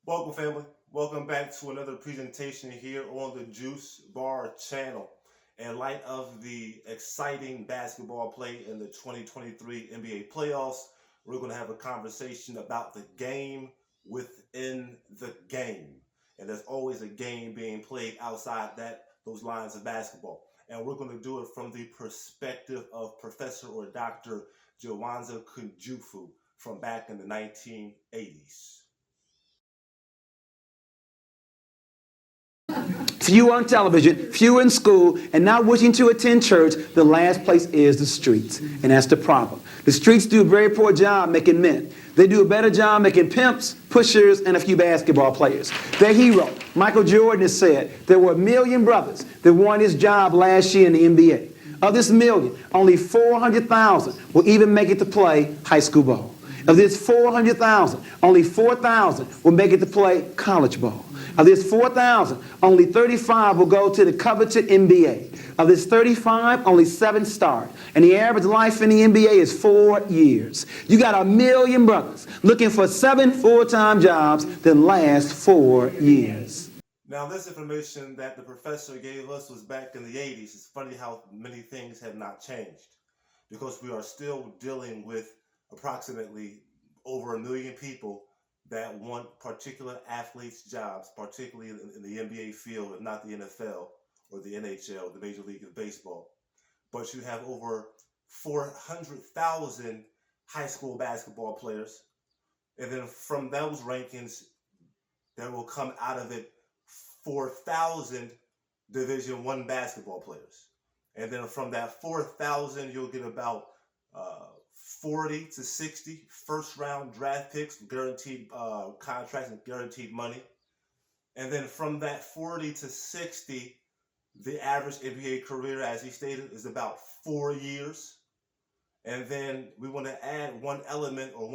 Welcome, family. Welcome back to another presentation here on the Juice Bar channel. In light of the exciting basketball play in the 2023 NBA playoffs, we're going to have a conversation about the game within the game. And there's always a game being played outside those lines of basketball. And we're going to do it from the perspective of Professor or Dr. Juwanza Kunjufu from back in the 1980s. Few on television, few in school, and not wishing to attend church, the last place is the streets. And that's the problem. The streets do a very poor job making men. They do a better job making pimps, pushers, and a few basketball players. Their hero, Michael Jordan, has said there were 1 million brothers that won his job last year in the NBA. Of this million, only 400,000 will even make it to play high school ball. Of this 400,000, only 4,000 will make it to play college ball. Of this 4,000, only 35 will go to the coveted NBA. Of this 35, only 7 start. And the average life in the NBA is 4 years. You got 1 million brothers looking for 7 full-time jobs that last 4 years. Now, this information that the professor gave us was back in the 80s. It's funny how many things have not changed because we are still dealing with approximately over 1 million people that want particular athletes' jobs, particularly in the NBA field, if not the NFL or the NHL, the Major League of Baseball. But you have over 400,000 high school basketball players. And then from those rankings, there will come out of it 4,000 Division I basketball players. And then from that 4,000, you'll get about 40 to 60 first-round draft picks, guaranteed contracts and guaranteed money. And then from that 40 to 60, the average NBA career, as he stated, is about 4 years. And then we want to add one element or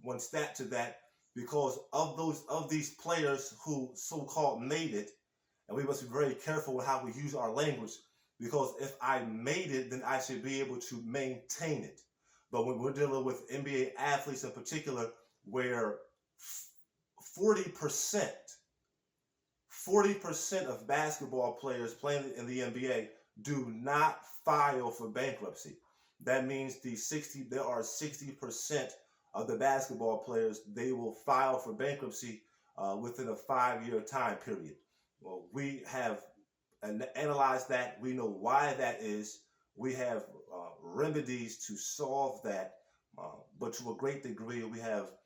one stat to that because of these players who so-called made it, and we must be very careful with how we use our language because if I made it, then I should be able to maintain it. But when we're dealing with NBA athletes in particular, where 40% of basketball players playing in the NBA do not file for bankruptcy. That means there are 60% of the basketball players, they will file for bankruptcy within a 5-year time period. Well, we have analyzed that. We know why that is. We have remedies to solve that, but to a great degree, we have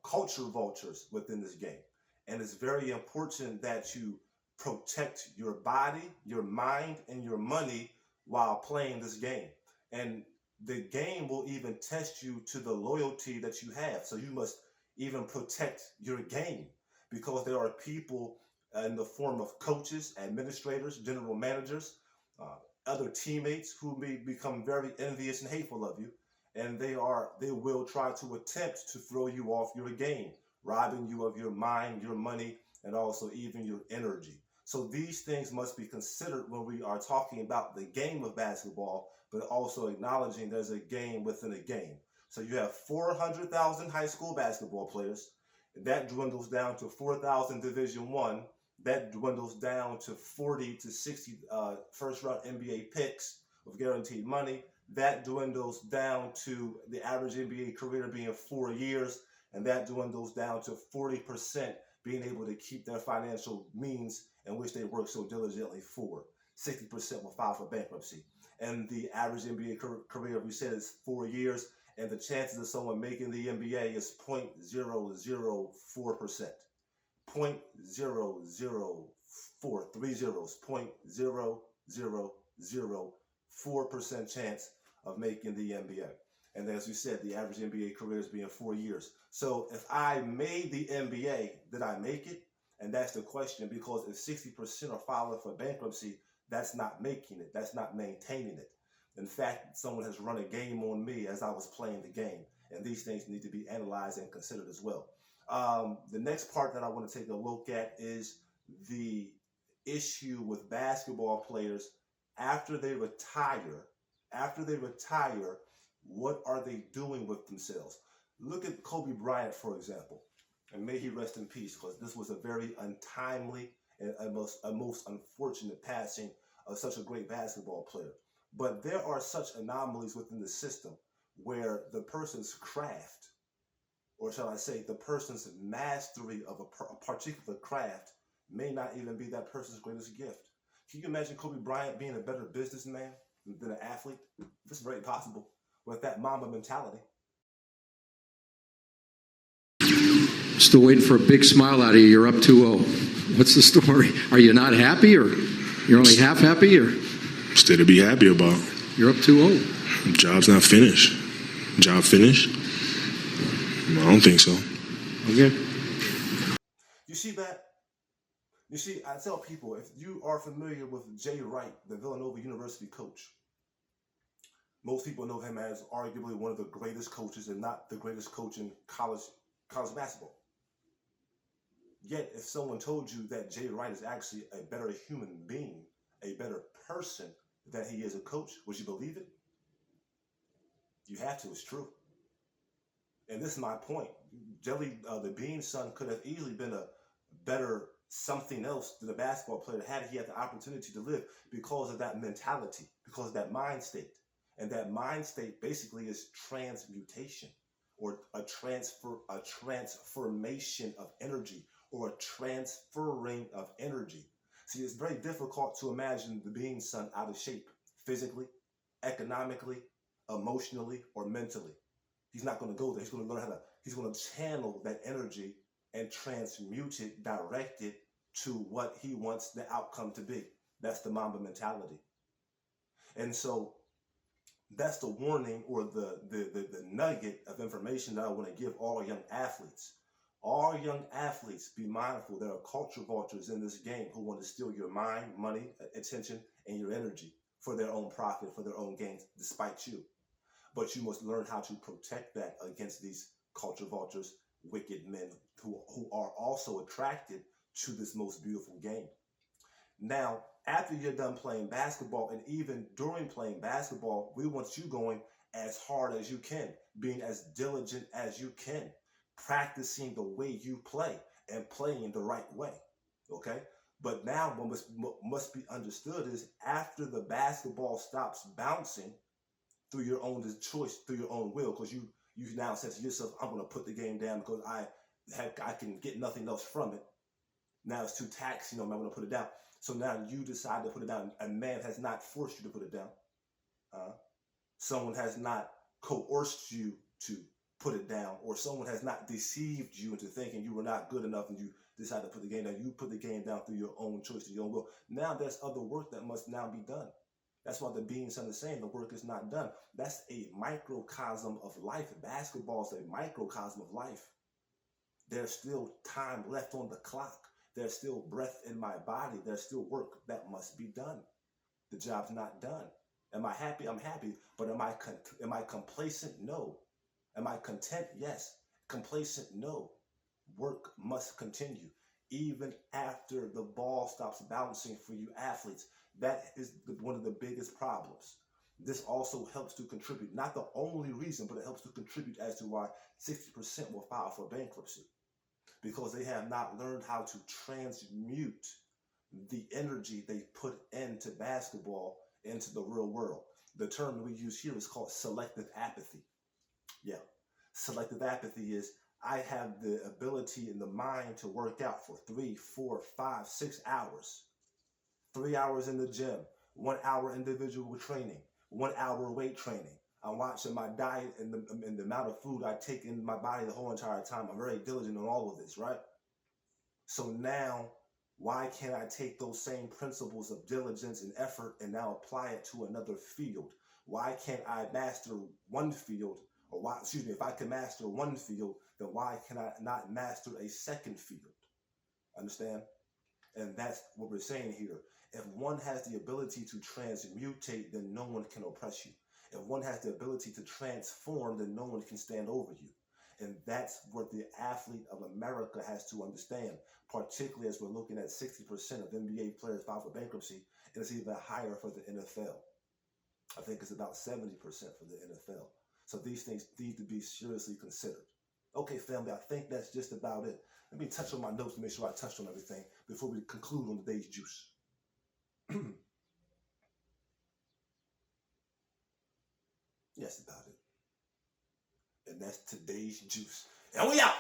culture vultures within this game. And it's very important that you protect your body, your mind, and your money while playing this game. And the game will even test you to the loyalty that you have. So you must even protect your game because there are people in the form of coaches, administrators, general managers, other teammates who may become very envious and hateful of you, and they will try to attempt to throw you off your game, robbing you of your mind, your money, and also even your energy. So these things must be considered when we are talking about the game of basketball, but also acknowledging there's a game within a game. So you have 400,000 high school basketball players. That dwindles down to 4,000 Division I. That dwindles down to 40 to 60 first-round NBA picks of guaranteed money. That dwindles down to the average NBA career being 4 years, and that dwindles down to 40% being able to keep their financial means in which they work so diligently for. 60% will file for bankruptcy. And the average NBA career, we said, is 4 years, and the chances of someone making the NBA is 0.004%. 0.004, 3 zeros, 0.0004% chance of making the NBA. And as we said, the average NBA career is being 4 years. So if I made the NBA, did I make it? And that's the question, because if 60% are filing for bankruptcy, that's not making it. That's not maintaining it. In fact, someone has run a game on me as I was playing the game. And these things need to be analyzed and considered as well. The next part that I want to take a look at is the issue with basketball players after they retire. After they retire, what are they doing with themselves? Look at Kobe Bryant, for example. And may he rest in peace, because this was a very untimely and a most unfortunate passing of such a great basketball player. But there are such anomalies within the system where the person's craft, or shall I say, the person's mastery of a particular craft may not even be that person's greatest gift. Can you imagine Kobe Bryant being a better businessman than an athlete? It's very possible with that Mamba mentality. Still waiting for a big smile out of you. You're up 2-0. What's the story? Are you not happy, or you're only half happy, or? Still to be happy about. You're up 2-0. Job's not finished. Job finished? No, I don't think so. Okay. You see that? You see, I tell people, if you are familiar with Jay Wright, the Villanova University coach, most people know him as arguably one of the greatest coaches, and not the greatest coach in college basketball. Yet, if someone told you that Jay Wright is actually a better human being, a better person than he is a coach, would you believe it? You have to. It's true. And this is my point. Jelly, the Bean's son, could have easily been a better something else than a basketball player had he had the opportunity to live, because of that mentality, because of that mind state. And that mind state basically is transmutation, or a transformation of energy, or a transferring of energy. See, it's very difficult to imagine the Bean's son out of shape physically, economically, emotionally, or mentally. He's not going to go there. He's going to learn he's going to channel that energy and transmute it, direct it to what he wants the outcome to be. That's the Mamba mentality. And so that's the warning, or the nugget of information that I want to give all young athletes. All young athletes, be mindful there are culture vultures in this game who want to steal your mind, money, attention, and your energy for their own profit, for their own gains, despite you. But you must learn how to protect that against these culture vultures, wicked men who are also attracted to this most beautiful game. Now, after you're done playing basketball, and even during playing basketball, we want you going as hard as you can, being as diligent as you can, practicing the way you play and playing the right way, okay? But now what must be understood is, after the basketball stops bouncing through your own choice, through your own will, because you now said to yourself, I'm going to put the game down because I can get nothing else from it. Now it's too taxing, I'm going to put it down. So now you decide to put it down. A man has not forced you to put it down. Someone has not coerced you to put it down, or someone has not deceived you into thinking you were not good enough and you decided to put the game down. You put the game down through your own choice, through your own will. Now there's other work that must now be done. That's why the Bean's son is saying the work is not done. That's a microcosm of life. Basketball is a microcosm of life. There's still time left on the clock. There's still breath in my body. There's still work that must be done. The job's not done. Am I happy? I'm happy. But am I complacent? No. Am I content? Yes. Complacent? No. Work must continue. Even after the ball stops bouncing for you athletes, that is one of the biggest problems. This also helps to contribute, not the only reason, but it helps to contribute as to why 60% will file for bankruptcy. Because they have not learned how to transmute the energy they put into basketball into the real world. The term that we use here is called selective apathy. Yeah. Selective apathy is, I have the ability in the mind to work out for 3, 4, 5, 6 hours. 3 hours in the gym, 1 hour individual training, 1 hour weight training. I'm watching my diet and the amount of food I take in my body the whole entire time. I'm very diligent on all of this, right? So now, why can't I take those same principles of diligence and effort and now apply it to another field? Why can't I master one field? If I can master one field, then why can I not master a second field? Understand? And that's what we're saying here. If one has the ability to transmutate, then no one can oppress you. If one has the ability to transform, then no one can stand over you. And that's what the athlete of America has to understand, particularly as we're looking at 60% of NBA players file for bankruptcy, and it's even higher for the NFL. I think it's about 70% for the NFL. So these things need to be seriously considered. Okay, family, I think that's just about it. Let me touch on my notes to make sure I touched on everything before we conclude on today's juice. Yes, about it. And that's today's juice. And we out.